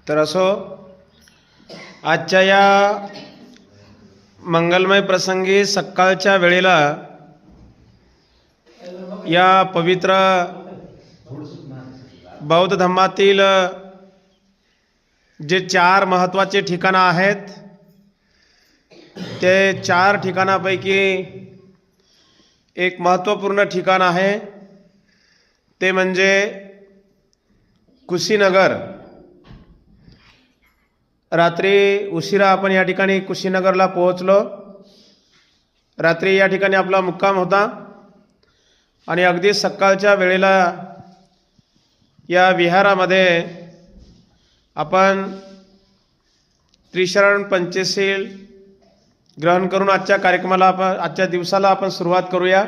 तर असो, आजच्या या मंगलमय प्रसंगी सकाळच्या वेळेला या पवित्र बौद्ध धर्मातील जे 4 महत्त्वाचे ठिकाणं आहेत, ते 4 ठिकाणापैकी एक महत्त्वपूर्ण ठिकाण आहे, ते म्हणजे कुशीनगर. रात्री उशिरा आपण या ठिकाणी कुशीनगरला पोहोचलो. रात्री या ठिकाणी आपला मुक्काम होता आणि अगदी सकाळच्या वेळेला या विहारामध्ये आपण त्रिशरण पंचशील ग्रहण करून आजच्या दिवसाला आपण सुरुवात करूया.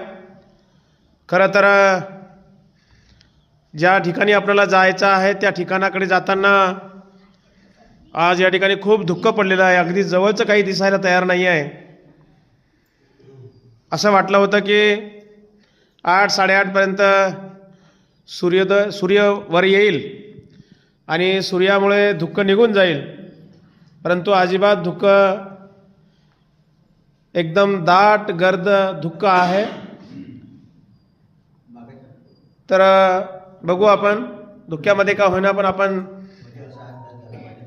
खरं तर ज्या ठिकाणी आपल्याला जायचं आहे त्या ठिकाणाकडे जाताना आज या ठिकाणी खूप दुःख पडलेलं आहे. अगदी जवळचं काही दिसायला तयार नाही आहे. असं वाटलं होतं की 8-8:30 पर्यंत सूर्य वर येईल आणि सूर्यामुळे धुक्क निघून जाईल, परंतु अजिबात धुक्क, एकदम दाट गर्द धुक्क आहे. तर बघू, आपण धुक्यामध्ये का होईना पण आपण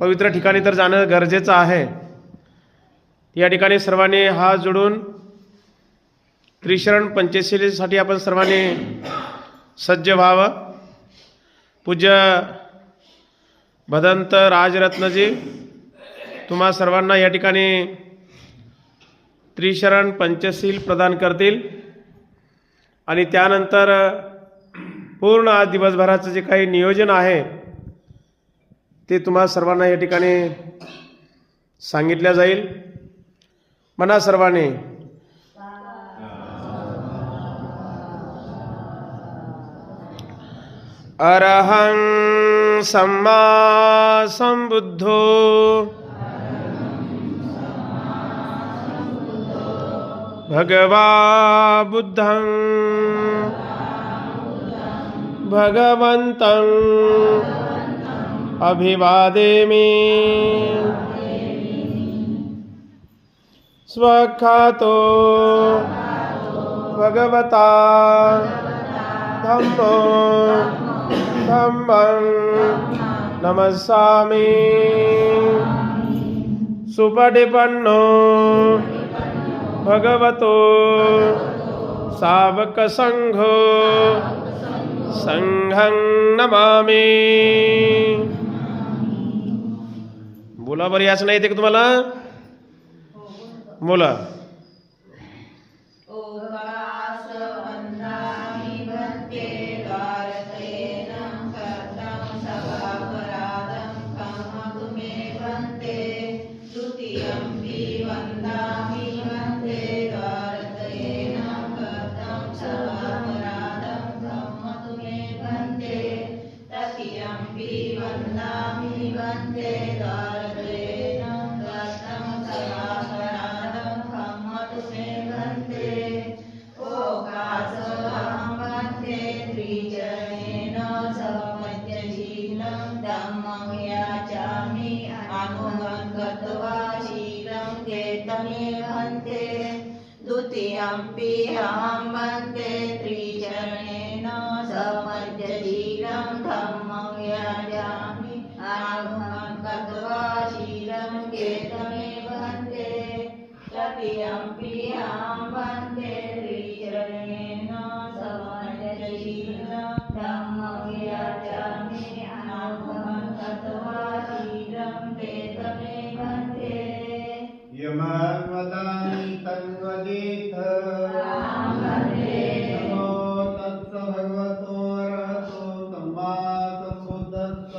पवित्र ठिकाणी तर जाणं गरजेचं आहे. या ठिकाणी सर्वांनी हात जोडून त्रिशरण पंचशीलीसाठी आपण सर्वांनी सज्ज व्हावं. पूज्य भदंत राजरत्नजी तुम्हा सर्वांना या ठिकाणी त्रिशरण पंचशील प्रदान करतील आणि त्यानंतर पूर्ण आज दिवसभराचं जे काही नियोजन आहे ते तुम्हा सर्वांना या ठिकाणी सांगितलं जाईल. म्हणा सर्वांनी, अरहं सम्मा संबुद्धो भगवा बुद्धं भगवन्तं अभिवादेमि. स्वखातो भगवता धम्मो धम्मं नमस्सामि. सुपटिपन्नो भगवतो सावकसंघो संघं नमामि. बोला बरं, याच नाही येते का तुम्हाला? बोला. द्वितीयम्पि अहं वन्दे त्रिचरणेन समज्जशीलं धम्मं याजामि आगमं गत्वा शीलं केतमेव वन्दे. तृतीयम्पि अहं वन्दे त्रिचरणेन समज्जशीलं धम्मं याजामि आगमं गत्वा शीलं केतमेव वन्दे. यमवदानि तन्वदेथ नमो तत्स भगवतो अरहतो सम्मा सम्बुद्धस्स.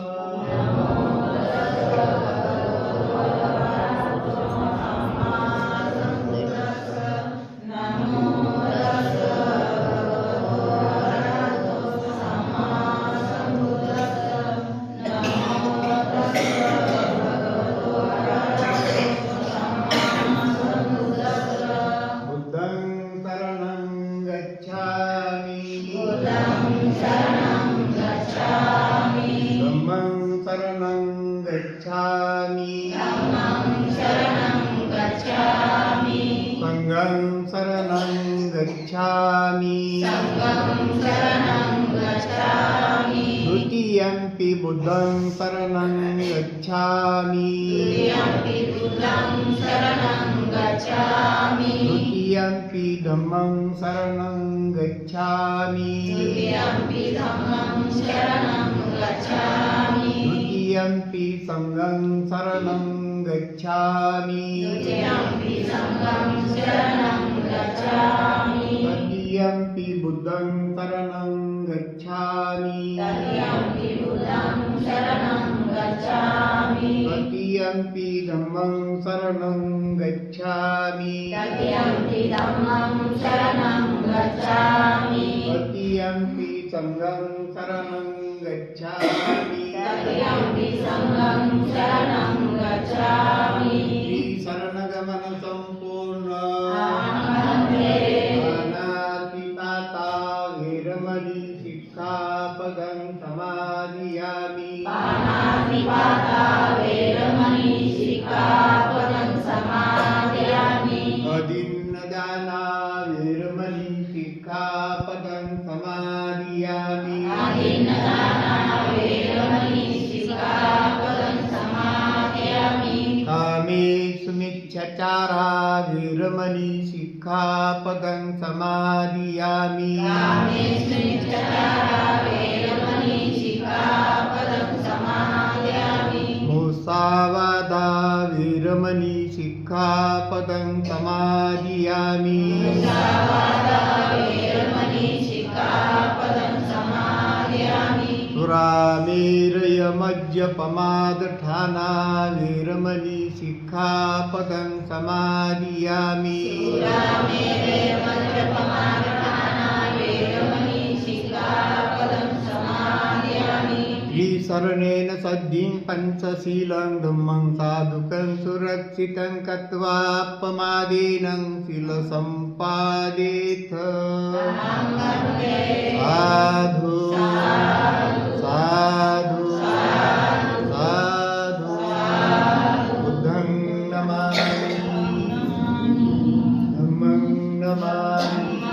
गच्छामि धम्मं शरणं गच्छामि संघं शरणं गच्छामि संघं शरणं गच्छामि द्वितीयंपि बुद्धं शरणं गच्छामि द्वितीयंपि बुद्धं शरणं गच्छामि द्वितीयंपि धम्मं शरणं गच्छामि द्वितीयंपि धम्मं शरणं गच्छामि द्वितीयंपि संघं शरणं गच्छामि द्वितीयंपि संघं शरणं गच्छामि तृतीयंपि बुद्धं शरणं गच्छामि तृतीयंपि बुद्धं शरणं गच्छामि तृतीयंपि धम्मं शरणं गच्छामि तृतीयंपि धम्मं शरणं गच्छामि तृतीयंपि संघं शरणं गच्छामि तृतीयंपि संघं शरणं गच्छामि शरणगमन संपूर्ण अनाथिताता वीरमणि शिक्षापदं समादियामि पाणातिपाता वेरमणि सिक्खापदं समादयामि अदिन्नदाना वीरमणि शिक्षापदं समादियामि आदिन्नदाना वेरमणि सिक्खापदं समादयामि कामेषुमिच्छचारा वीरमणि शिक्षापदं समादियामि कामेषुमिच्छचारा वेरमणि सिक्खापदं समादयामि मुसावादा वीरमणि शिक्षापदं समादियामि मुसावादा वेरमणि सिक्खापदं समादयामि सुरामेरयमज्जपमादठाना वीरमणि शिक्षापदं समादियामि सुरामेरे मज्जपमादठाना वेरमणि सिक्खापदं समादयामि त्रिशरणेन सद्धिं पञ्चशीलं धम्मं साधुकं सुरक्षितं कत्वापमादेनं शीलसम्पादेथ साधु साधु साधु बुद्धं नमामि धम्मं नमामि